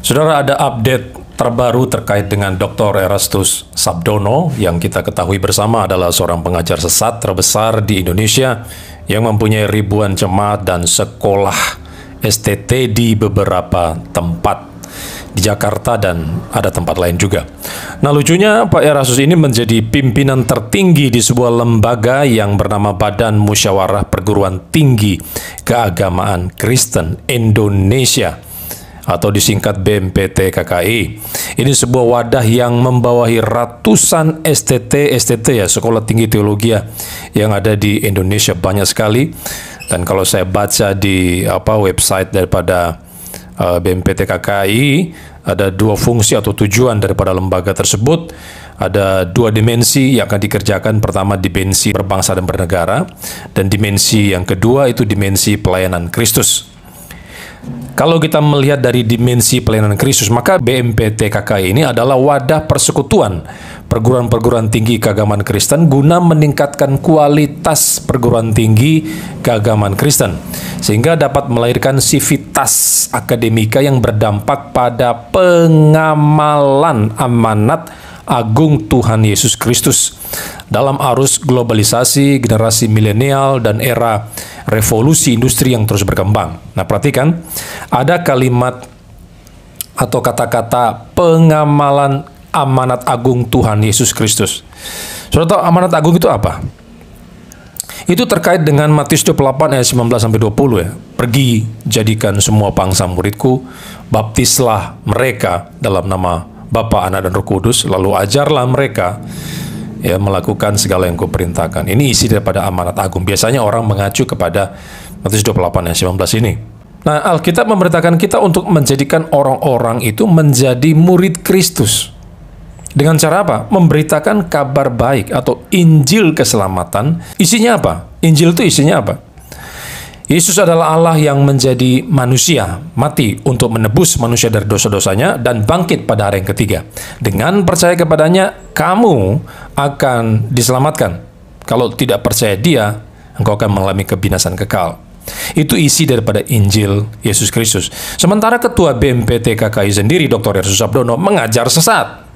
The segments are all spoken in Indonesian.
Saudara, ada update terbaru terkait dengan Dr. Erastus Sabdono yang kita ketahui bersama adalah seorang pengajar sesat terbesar di Indonesia yang mempunyai ribuan jemaat dan sekolah STT di beberapa tempat di Jakarta dan ada tempat lain juga. Nah, lucunya Pak Erastus ini menjadi pimpinan tertinggi di sebuah lembaga yang bernama Badan Musyawarah Perguruan Tinggi Keagamaan Kristen Indonesia atau disingkat BMPT KKI. Ini sebuah wadah yang membawahi ratusan STT ya, sekolah tinggi teologi yang ada di Indonesia, banyak sekali. Dan kalau saya baca di website daripada BMPT KKI, ada dua fungsi atau tujuan daripada lembaga tersebut. Ada dua dimensi yang akan dikerjakan. Pertama, dimensi berbangsa dan bernegara, dan dimensi yang kedua itu dimensi pelayanan Kristus. Kalau kita melihat dari dimensi pelayanan Kristus, maka BMPT KKI ini adalah wadah persekutuan perguruan-perguruan tinggi keagamaan Kristen guna meningkatkan kualitas perguruan tinggi keagamaan Kristen, sehingga dapat melahirkan sivitas akademika yang berdampak pada pengamalan amanat agung Tuhan Yesus Kristus dalam arus globalisasi, generasi milenial, dan era revolusi industri yang terus berkembang. Nah, perhatikan, ada kalimat atau kata-kata pengamalan amanat agung Tuhan Yesus Kristus. Saudara tahu amanat agung itu apa? Itu terkait dengan Matius 28 ayat 19-20 ya. Pergi, jadikan semua bangsa muridku, baptislah mereka dalam nama Bapa, Anak, dan Roh Kudus, lalu ajarlah mereka ya melakukan segala yang kuperintahkan. Ini isi daripada amanat agung. Biasanya orang mengacu kepada Matius 28 ayat 19 ini. Nah, Alkitab memberitakan kita untuk menjadikan orang-orang itu menjadi murid Kristus. Dengan cara apa? Memberitakan kabar baik atau Injil keselamatan. Isinya apa? Injil itu isinya apa? Yesus adalah Allah yang menjadi manusia, mati untuk menebus manusia dari dosa-dosanya, dan bangkit pada hari yang ketiga. Dengan percaya kepadanya, kamu akan diselamatkan. Kalau tidak percaya Dia, engkau akan mengalami kebinasan kekal. Itu isi daripada Injil Yesus Kristus. Sementara Ketua BMPT KKI sendiri, Dr. Erastus Sabdono, mengajar sesat.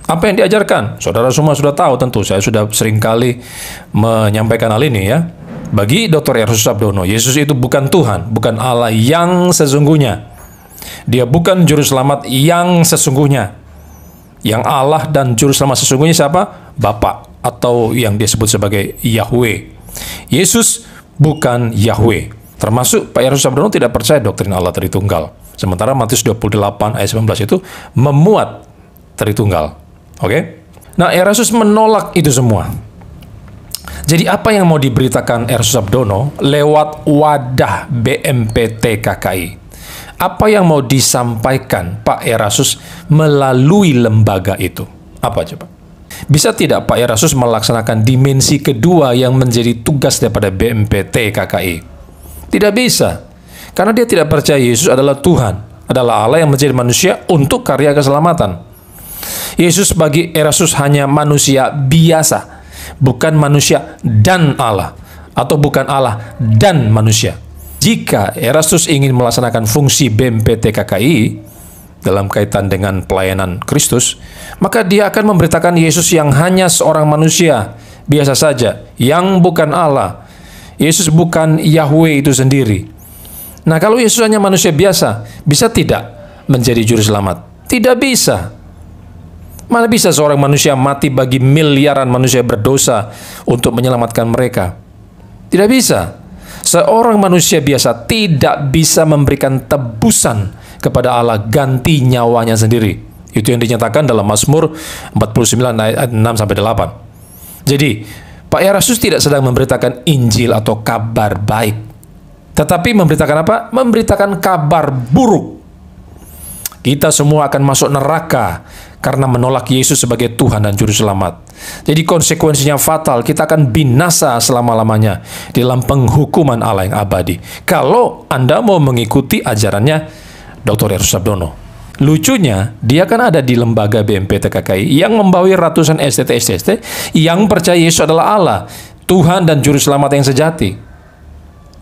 Apa yang diajarkan? Saudara semua sudah tahu tentu, saya sudah seringkali menyampaikan hal ini ya. Bagi Dr. Erastus Sabdono, Yesus itu bukan Tuhan, bukan Allah yang sesungguhnya. Dia bukan juru selamat yang sesungguhnya. Yang Allah dan juru selamat sesungguhnya siapa? Bapa, atau yang disebut sebagai Yahweh. Yesus bukan Yahweh. Termasuk Pak Erastus Sabdono tidak percaya doktrin Allah Tritunggal. Sementara Matius 28 ayat 19 itu memuat Tritunggal. Oke? Nah, Erastus menolak itu semua. Jadi apa yang mau diberitakan Erastus Sabdono lewat wadah BMPT KKI? Apa yang mau disampaikan Pak Erastus melalui lembaga itu? Apa coba? Bisa tidak Pak Erastus melaksanakan dimensi kedua yang menjadi tugas daripada BMPT KKI? Tidak bisa. Karena dia tidak percaya Yesus adalah Tuhan, adalah Allah yang menjadi manusia untuk karya keselamatan. Yesus bagi Erastus hanya manusia biasa, bukan manusia dan Allah, atau bukan Allah dan manusia. Jika Erastus ingin melaksanakan fungsi BMPT KKI dalam kaitan dengan pelayanan Kristus, maka dia akan memberitakan Yesus yang hanya seorang manusia biasa saja, yang bukan Allah. Yesus bukan Yahweh itu sendiri. Nah, kalau Yesus hanya manusia biasa, bisa tidak menjadi juru selamat? Tidak bisa. Mana bisa seorang manusia mati bagi miliaran manusia berdosa untuk menyelamatkan mereka? Tidak bisa. Seorang manusia biasa tidak bisa memberikan tebusan kepada Allah ganti nyawanya sendiri. Itu yang dinyatakan dalam Mazmur 49 ayat 6-8. Jadi, Pak Erastus tidak sedang memberitakan Injil atau kabar baik, tetapi memberitakan apa? Memberitakan kabar buruk. Kita semua akan masuk neraka karena menolak Yesus sebagai Tuhan dan Juru Selamat. Jadi konsekuensinya fatal, kita akan binasa selama-lamanya di dalam penghukuman Allah yang abadi. Kalau Anda mau mengikuti ajarannya Dr. Erastus Sabdono. Lucunya, dia kan ada di lembaga BMPT KKI yang membawahi ratusan STT yang percaya Yesus adalah Allah, Tuhan dan Juru Selamat yang sejati,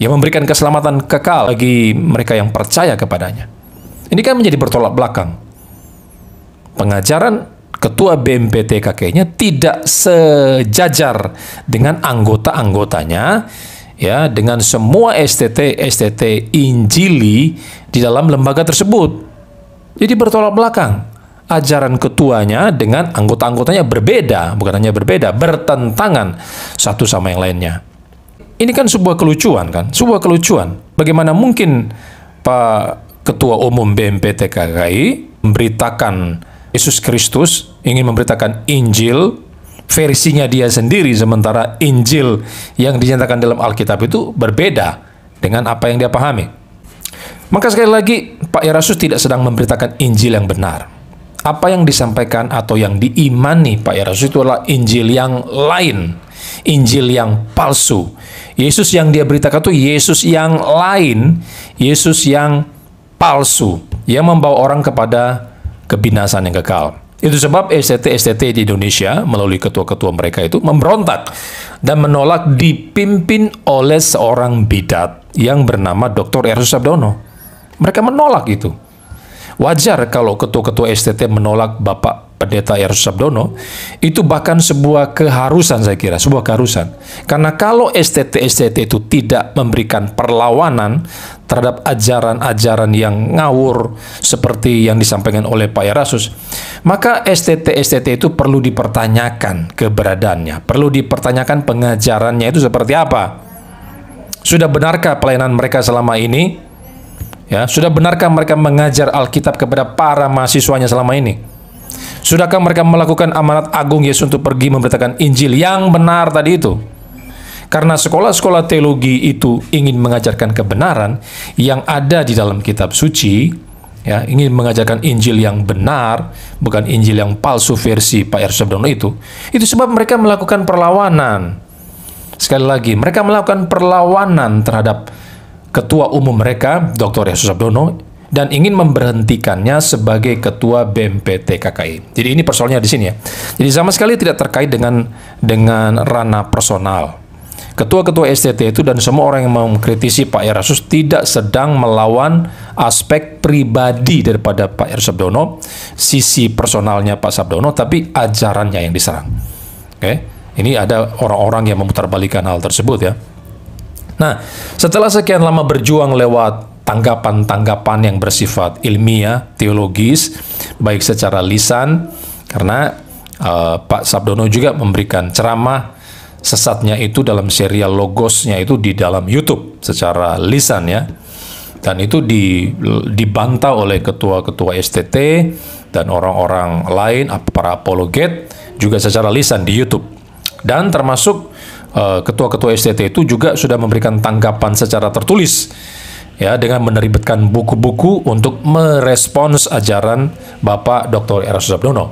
yang memberikan keselamatan kekal bagi mereka yang percaya kepadanya. Ini kan menjadi bertolak belakang. Pengajaran ketua BMPTKKI-nya tidak sejajar dengan anggota-anggotanya, ya, dengan semua STT Injili di dalam lembaga tersebut. Jadi bertolak belakang. Ajaran ketuanya dengan anggota-anggotanya berbeda, bukan hanya berbeda, bertentangan satu sama yang lainnya. Ini kan sebuah kelucuan, kan? Sebuah kelucuan. Bagaimana mungkin Pak Ketua Umum BMPTKKI memberitakan Yesus Kristus, ingin memberitakan Injil versinya dia sendiri, sementara Injil yang dinyatakan dalam Alkitab itu berbeda dengan apa yang dia pahami. Maka sekali lagi, Pak Erastus tidak sedang memberitakan Injil yang benar. Apa yang disampaikan atau yang diimani Pak Erastus itu adalah Injil yang lain, Injil yang palsu. Yesus yang dia beritakan itu Yesus yang lain, Yesus yang palsu, yang membawa orang kepada kebinasan yang kekal. Itu sebab STT di Indonesia melalui ketua-ketua mereka itu memberontak dan menolak dipimpin oleh seorang bidat yang bernama Dr. Erastus Sabdono. Mereka menolak itu. Wajar kalau ketua-ketua STT menolak Bapak Pendeta Erastus Sabdono, itu bahkan sebuah keharusan, saya kira, sebuah keharusan. Karena kalau STT itu tidak memberikan perlawanan terhadap ajaran-ajaran yang ngawur seperti yang disampaikan oleh Pak Erastus, maka STT itu perlu dipertanyakan keberadaannya, perlu dipertanyakan pengajarannya itu seperti apa. Sudah benarkah pelayanan mereka selama ini? Ya, sudah benarkah mereka mengajar Alkitab kepada para mahasiswanya selama ini? Sudahkah mereka melakukan amanat agung Yesus untuk pergi memberitakan Injil yang benar tadi itu? Karena sekolah-sekolah teologi itu ingin mengajarkan kebenaran yang ada di dalam kitab suci, ya, ingin mengajarkan Injil yang benar, bukan Injil yang palsu versi Pak Erastus Sabdono itu sebab mereka melakukan perlawanan. Sekali lagi, mereka melakukan perlawanan terhadap ketua umum mereka, Dr. Erastus Sabdono, dan ingin memberhentikannya sebagai ketua BMPTKKI. Jadi ini persoalannya di sini, ya. Jadi sama sekali tidak terkait dengan ranah personal. Ketua-ketua STT itu dan semua orang yang mau mengkritisi Pak Erastus tidak sedang melawan aspek pribadi daripada Pak Erastus Sabdono, sisi personalnya Pak Sabdono, tapi ajarannya yang diserang. Oke, ini ada orang-orang yang memutarbalikan hal tersebut, ya. Nah, setelah sekian lama berjuang lewat tanggapan-tanggapan yang bersifat ilmiah, teologis, baik secara lisan, karena Pak Sabdono juga memberikan ceramah sesatnya itu dalam serial Logosnya itu di dalam YouTube secara lisan, ya. Dan itu dibantah oleh ketua-ketua STT dan orang-orang lain, para apologet, juga secara lisan di YouTube. Dan termasuk ketua-ketua STT itu juga sudah memberikan tanggapan secara tertulis, ya, dengan menerbitkan buku-buku untuk merespons ajaran Bapak Dr. Erastus Sabdono.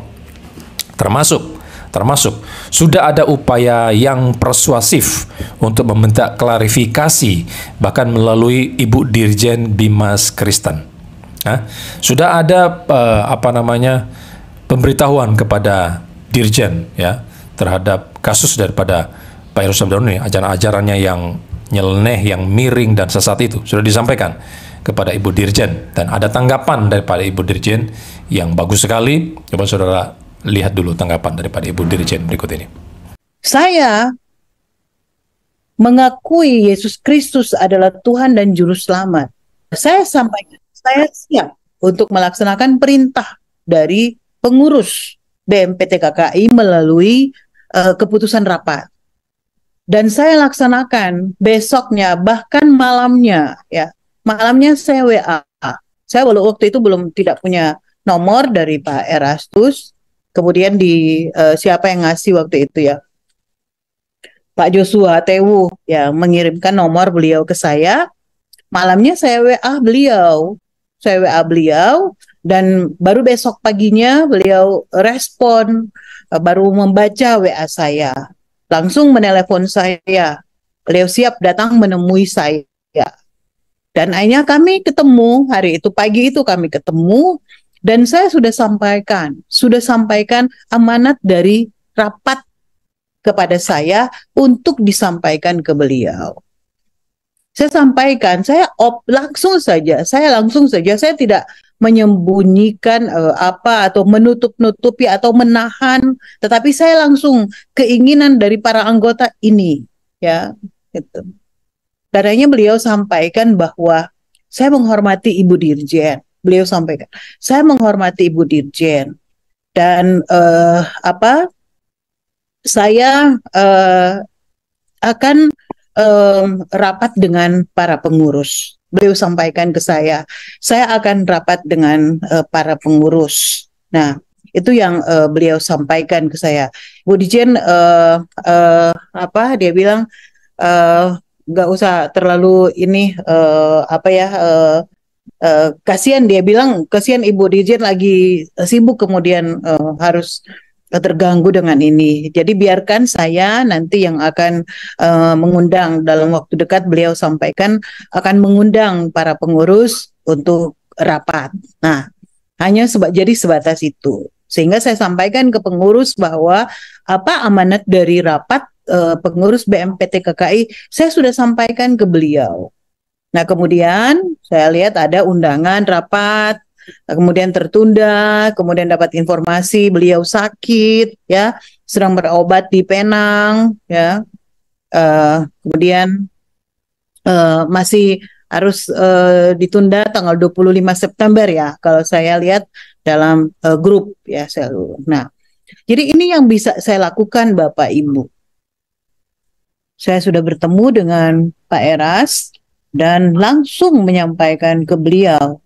Termasuk sudah ada upaya yang persuasif untuk meminta klarifikasi bahkan melalui Ibu Dirjen Bimas Kristen. Sudah ada pemberitahuan kepada Dirjen, ya, terhadap kasus daripada Pak Erastus Sabdono ini, ajaran-ajarannya yang nyeleneh, yang miring dan sesat itu sudah disampaikan kepada Ibu Dirjen, dan ada tanggapan daripada Ibu Dirjen yang bagus sekali. Coba saudara lihat dulu tanggapan daripada Ibu Dirjen berikut ini. Saya mengakui Yesus Kristus adalah Tuhan dan Juru Selamat. Saya sampaikan, saya siap untuk melaksanakan perintah dari pengurus BMPTKKI melalui keputusan rapat. Dan saya laksanakan besoknya, bahkan malamnya, ya. Malamnya saya WA. Saya waktu itu tidak punya nomor dari Pak Erastus. Kemudian siapa yang ngasih waktu itu, ya? Pak Joshua Tewu yang mengirimkan nomor beliau ke saya. Malamnya saya WA beliau. Dan baru besok paginya beliau respon, baru membaca WA saya. Langsung menelepon saya. Beliau siap datang menemui saya. Dan akhirnya kami ketemu, hari itu pagi itu kami ketemu, dan saya sudah sampaikan amanat dari rapat kepada saya untuk disampaikan ke beliau. Saya sampaikan, saya langsung saja, saya tidak menyembunyikan apa atau menutup-nutupi atau menahan, tetapi saya langsung keinginan dari para anggota ini, ya, gitu. Karenanya beliau sampaikan bahwa saya menghormati Ibu Dirjen. Beliau sampaikan, saya menghormati Ibu Dirjen dan saya akan rapat dengan para pengurus. Beliau sampaikan ke saya akan rapat dengan para pengurus. Nah, itu yang beliau sampaikan ke saya. Bu Dirjen dia bilang nggak usah terlalu ini kasihan, dia bilang kasihan Ibu Dirjen lagi sibuk kemudian harus terganggu dengan ini. Jadi biarkan saya nanti yang akan mengundang dalam waktu dekat, beliau sampaikan akan mengundang para pengurus untuk rapat. Nah, hanya jadi sebatas itu. Sehingga saya sampaikan ke pengurus bahwa apa amanat dari rapat pengurus BMPT KKI saya sudah sampaikan ke beliau. Nah, kemudian saya lihat ada undangan rapat, kemudian tertunda, kemudian dapat informasi beliau sakit, ya, sedang berobat di Penang, ya, kemudian masih harus ditunda tanggal 25 September ya, kalau saya lihat dalam grup ya selalu. Nah, jadi ini yang bisa saya lakukan Bapak Ibu. Saya sudah bertemu dengan Pak Eras dan langsung menyampaikan ke beliau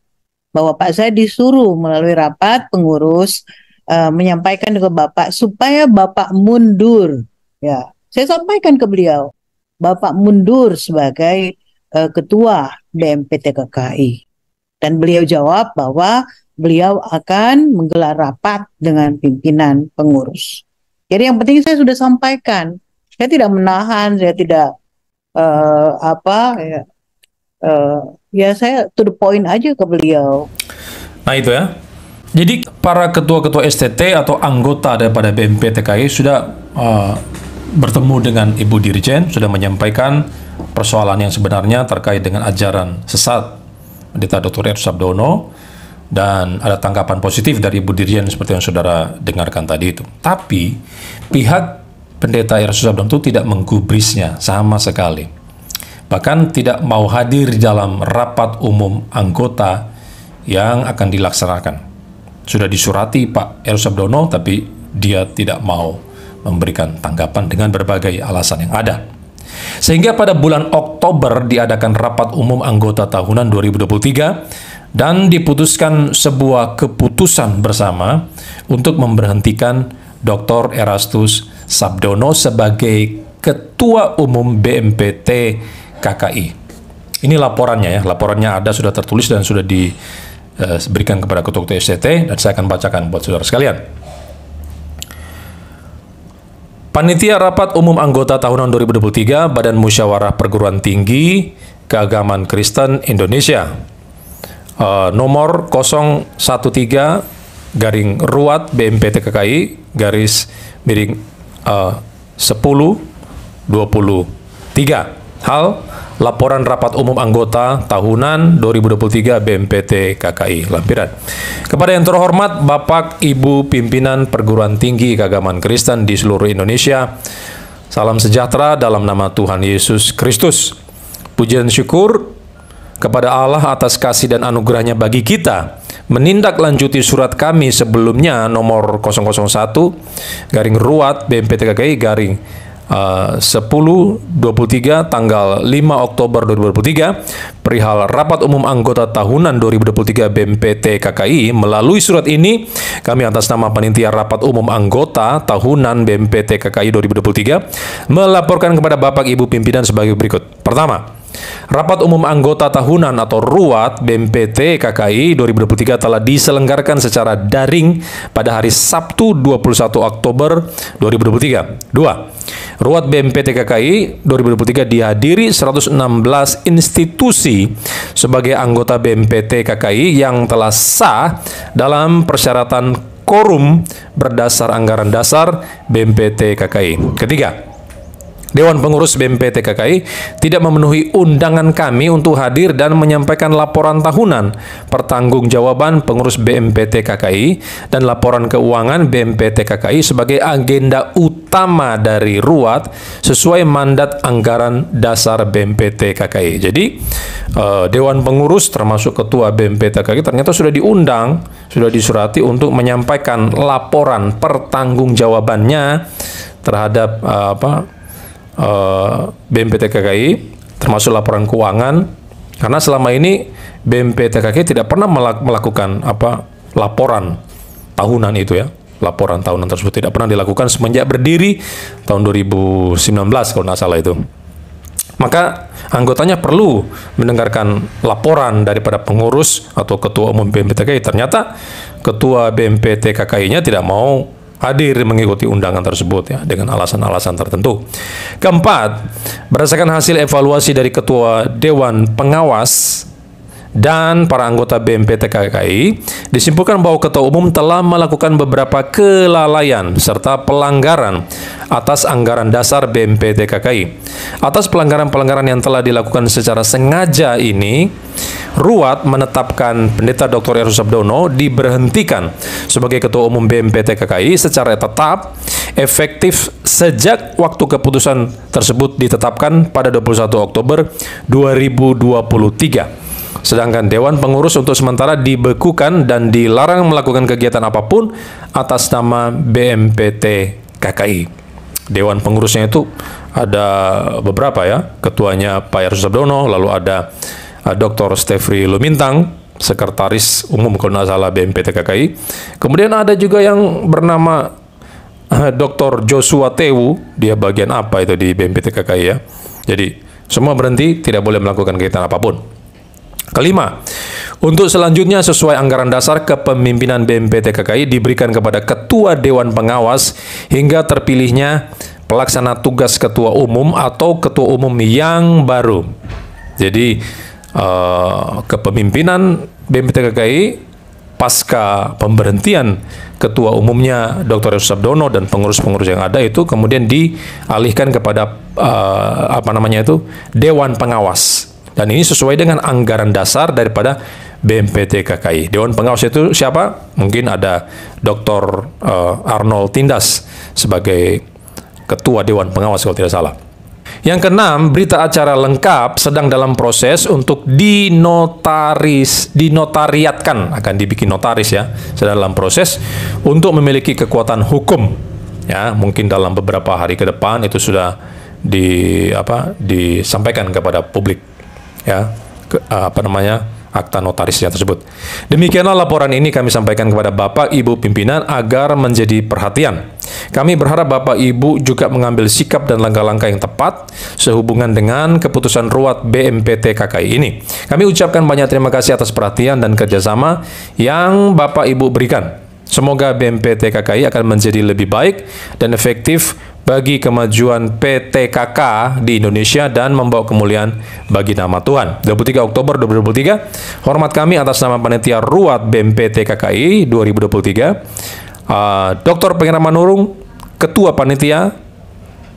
bahwa Pak, saya disuruh melalui rapat pengurus menyampaikan ke Bapak supaya Bapak mundur. Ya, saya sampaikan ke beliau, Bapak mundur sebagai ketua BMPT KKI. Dan beliau jawab bahwa beliau akan menggelar rapat dengan pimpinan pengurus. Jadi yang penting saya sudah sampaikan. Saya tidak menahan, saya tidak ya saya to the point aja ke beliau. Nah itu ya. Jadi para ketua-ketua STT atau anggota daripada BMPT KKI sudah bertemu dengan Ibu Dirjen, sudah menyampaikan persoalan yang sebenarnya terkait dengan ajaran sesat Pendeta Dr. Eras Sabdono, dan ada tanggapan positif dari Ibu Dirjen seperti yang saudara dengarkan tadi itu. Tapi pihak Pendeta Eras Sabdono itu tidak menggubrisnya sama sekali. Bahkan tidak mau hadir dalam rapat umum anggota yang akan dilaksanakan. Sudah disurati Pak Eras Sabdono, tapi dia tidak mau memberikan tanggapan dengan berbagai alasan yang ada. Sehingga pada bulan Oktober diadakan rapat umum anggota tahunan 2023 dan diputuskan sebuah keputusan bersama untuk memberhentikan Dr. Erastus Sabdono sebagai Ketua Umum BMPT KKI. Ini laporannya ya, laporannya ada, sudah tertulis dan sudah diberikan kepada ketua STT, dan saya akan bacakan buat saudara sekalian. Panitia Rapat Umum Anggota Tahunan 2023 Badan Musyawarah Perguruan Tinggi Keagamaan Kristen Indonesia, nomor 013/Ruat BMPT KKI /10/2023. Hal laporan rapat umum anggota tahunan 2023 BMPT KKI lampiran. Kepada yang terhormat Bapak Ibu pimpinan perguruan tinggi keagamaan Kristen di seluruh Indonesia, salam sejahtera dalam nama Tuhan Yesus Kristus. Puji dan syukur kepada Allah atas kasih dan anugerahnya bagi kita menindaklanjuti surat kami sebelumnya nomor 001/Ruat BMPT KKI 10/23 tanggal 5 Oktober 2023 perihal rapat umum anggota tahunan 2023 BMPT KKI. Melalui surat ini kami atas nama panitia rapat umum anggota tahunan BMPT KKI 2023 melaporkan kepada Bapak Ibu pimpinan sebagai berikut. Pertama, rapat umum anggota tahunan atau RUAT BMPT KKI 2023 telah diselenggarakan secara daring pada hari Sabtu 21 Oktober 2023. 2. RUAT BMPT KKI 2023 dihadiri 116 institusi sebagai anggota BMPT KKI yang telah sah dalam persyaratan quorum berdasar anggaran dasar BMPT KKI. Ketiga, Dewan Pengurus BMPT KKI tidak memenuhi undangan kami untuk hadir dan menyampaikan laporan tahunan, pertanggungjawaban pengurus BMPT KKI, dan laporan keuangan BMPT KKI sebagai agenda utama dari RUAT sesuai mandat anggaran dasar BMPT KKI. Jadi, Dewan Pengurus termasuk Ketua BMPT KKI ternyata sudah diundang, sudah disurati untuk menyampaikan laporan pertanggungjawabannya terhadap BMPT KKI, termasuk laporan keuangan, karena selama ini BMPT KKI tidak pernah melakukan laporan tahunan itu ya. Laporan tahunan tersebut tidak pernah dilakukan semenjak berdiri tahun 2019 kalau nggak salah itu. Maka anggotanya perlu mendengarkan laporan daripada pengurus atau ketua umum BMPT KKI. Ternyata ketua BMPT KKI-nya tidak mau hadir mengikuti undangan tersebut ya, dengan alasan-alasan tertentu. Keempat, berdasarkan hasil evaluasi dari ketua Dewan Pengawas dan para anggota BMPT KKI, disimpulkan bahwa ketua umum telah melakukan beberapa kelalaian serta pelanggaran atas anggaran dasar BMPT KKI. Atas pelanggaran-pelanggaran yang telah dilakukan secara sengaja ini, RUAT menetapkan Pendeta Dr. Erastus Sabdono diberhentikan sebagai Ketua Umum BMPT KKI secara tetap, efektif sejak waktu keputusan tersebut ditetapkan pada 21 Oktober 2023. Sedangkan Dewan Pengurus untuk sementara dibekukan dan dilarang melakukan kegiatan apapun atas nama BMPT KKI. Dewan Pengurusnya itu ada beberapa ya, ketuanya Pak Erastus Sabdono, lalu ada Dr. Stefri Lumintang, Sekretaris Umum kalau nggak salah BMPT KKI. Kemudian ada juga yang bernama Dr. Joshua Tewu, dia bagian apa itu di BMPT KKI ya. Jadi semua berhenti, tidak boleh melakukan kegiatan apapun. Kelima, untuk selanjutnya sesuai anggaran dasar kepemimpinan BMPT KKI diberikan kepada Ketua Dewan Pengawas hingga terpilihnya pelaksana tugas Ketua Umum atau Ketua Umum yang baru. Jadi kepemimpinan BMPT KKI pasca pemberhentian Ketua Umumnya Dr. Erastus Sabdono dan pengurus-pengurus yang ada itu kemudian dialihkan kepada Dewan Pengawas. Dan ini sesuai dengan anggaran dasar daripada BMPT KKI. Dewan Pengawas itu siapa? Mungkin ada Dr. Arnold Tindas sebagai Ketua Dewan Pengawas kalau tidak salah. Yang keenam, berita acara lengkap sedang dalam proses untuk dinotariatkan, akan dibikin notaris ya, sedang dalam proses untuk memiliki kekuatan hukum. Ya, mungkin dalam beberapa hari ke depan itu sudah disampaikan kepada publik. Ya, akta notarisnya tersebut. Demikianlah laporan ini kami sampaikan kepada Bapak Ibu pimpinan agar menjadi perhatian. Kami berharap Bapak Ibu juga mengambil sikap dan langkah-langkah yang tepat sehubungan dengan keputusan RUAT BMPT KKI ini. Kami ucapkan banyak terima kasih atas perhatian dan kerjasama yang Bapak Ibu berikan. Semoga BMPT KKI akan menjadi lebih baik dan efektif bagi kemajuan PTKK di Indonesia dan membawa kemuliaan bagi nama Tuhan. 23 Oktober 2023, hormat kami atas nama Panitia RUAT BMPT KKI 2023, Dr. Pangeran Manurung, Ketua Panitia,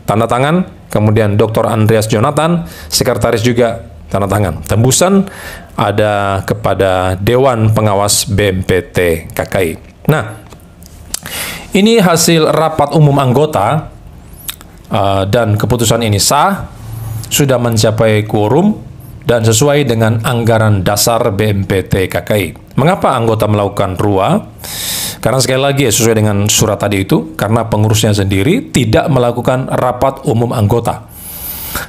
tanda tangan, kemudian Dr. Andreas Jonathan, Sekretaris juga, tanda tangan. Tembusan ada kepada Dewan Pengawas BMPT KKI. Nah, ini hasil rapat umum anggota. Dan keputusan ini sah, sudah mencapai quorum dan sesuai dengan anggaran dasar BMPT KKI. Mengapa anggota melakukan RUA? Karena sekali lagi ya, sesuai dengan surat tadi itu, karena pengurusnya sendiri tidak melakukan rapat umum anggota.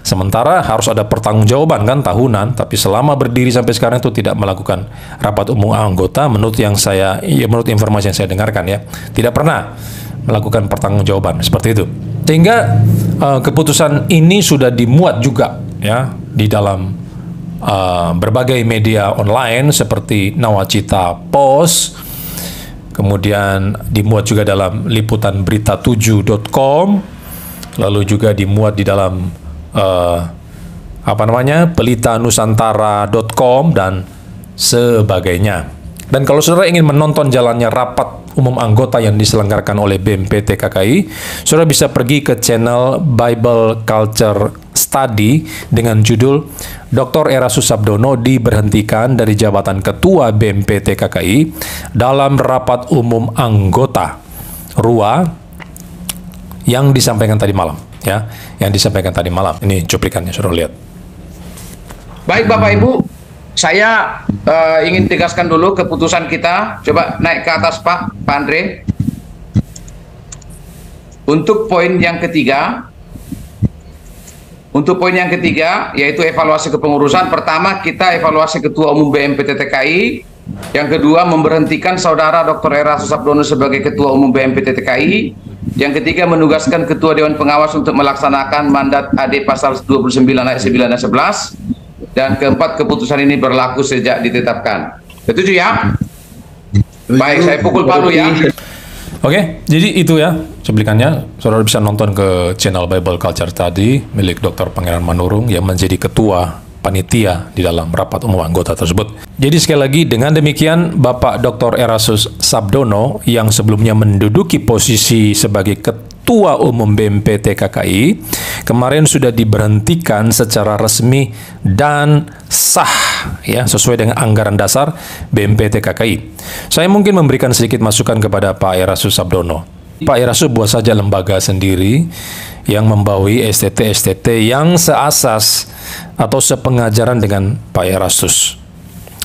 Sementara harus ada pertanggungjawaban kan tahunan, tapi selama berdiri sampai sekarang itu tidak melakukan rapat umum anggota. Menurut informasi yang saya dengarkan ya, tidak pernah melakukan pertanggungjawaban seperti itu. Sehingga keputusan ini sudah dimuat juga ya di dalam berbagai media online seperti Nawacita Post, kemudian dimuat juga dalam liputanberita7.com, lalu juga dimuat di dalam pelitanusantara.com dan sebagainya. Dan kalau saudara ingin menonton jalannya rapat umum anggota yang diselenggarakan oleh BMPT KKI, saudara bisa pergi ke channel Bible Culture Study dengan judul Dr. Erastus Sabdono diberhentikan dari jabatan Ketua BMPT KKI dalam rapat umum anggota RUA yang disampaikan tadi malam. Ya, yang disampaikan tadi malam. Ini cuplikannya, saudara lihat. Baik Bapak Ibu, saya ingin tegaskan dulu keputusan kita. Coba naik ke atas Pak Andre. Untuk poin yang ketiga, yaitu evaluasi kepengurusan. Pertama, kita evaluasi Ketua Umum BMPT TKI. Yang kedua, memberhentikan Saudara Dr. Erastus Sabdono sebagai Ketua Umum BMPT TKI. Yang ketiga, menugaskan Ketua Dewan Pengawas untuk melaksanakan mandat AD pasal 29 ayat 9 dan 11. Dan keempat, keputusan ini berlaku sejak ditetapkan. Setuju ya? Baik, saya pukul palu ya. Oke, jadi itu ya cuplikannya. Saudara bisa nonton ke channel Bible Culture tadi milik Dr. Pangeran Manurung yang menjadi ketua panitia di dalam rapat umum anggota tersebut. Jadi sekali lagi, dengan demikian Bapak Dr. Erastus Sabdono yang sebelumnya menduduki posisi sebagai Ketua Umum BMPT KKI kemarin sudah diberhentikan secara resmi dan sah ya sesuai dengan anggaran dasar BMPT KKI. Saya mungkin memberikan sedikit masukan kepada Pak Erastus Sabdono. Pak Erastus buat saja lembaga sendiri yang membawahi STT-STT yang seasas atau sepengajaran dengan Pak Erastus.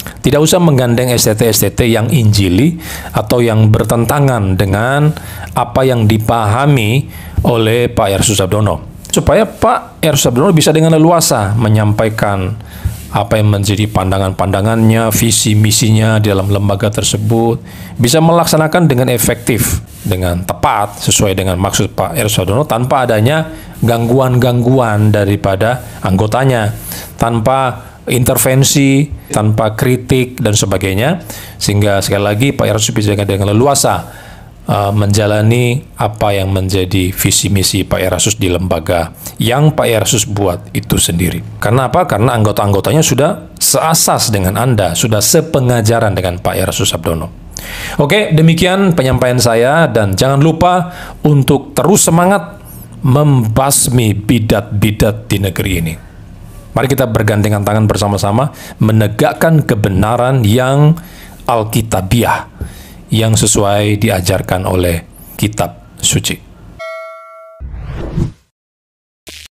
Tidak usah menggandeng STT-STT yang injili atau yang bertentangan dengan apa yang dipahami oleh Pak Erastus Sabdono. Supaya Pak Erastus Sabdono bisa dengan leluasa menyampaikan apa yang menjadi pandangan-pandangannya, visi misinya di dalam lembaga tersebut, bisa melaksanakan dengan efektif, dengan tepat, sesuai dengan maksud Pak Erastus Sabdono, tanpa adanya gangguan-gangguan daripada anggotanya, tanpa intervensi, tanpa kritik, dan sebagainya. Sehingga sekali lagi Pak Erastus bisa dengan leluasa menjalani apa yang menjadi visi misi Pak Erastus di lembaga yang Pak Erastus buat itu sendiri. Karena apa? Karena anggota-anggotanya sudah seasas dengan Anda, sudah sepengajaran dengan Pak Erastus Sabdono. Oke, demikian penyampaian saya, dan jangan lupa untuk terus semangat membasmi bidat-bidat di negeri ini. Mari kita bergandengan tangan bersama-sama menegakkan kebenaran yang alkitabiah, yang sesuai diajarkan oleh kitab suci.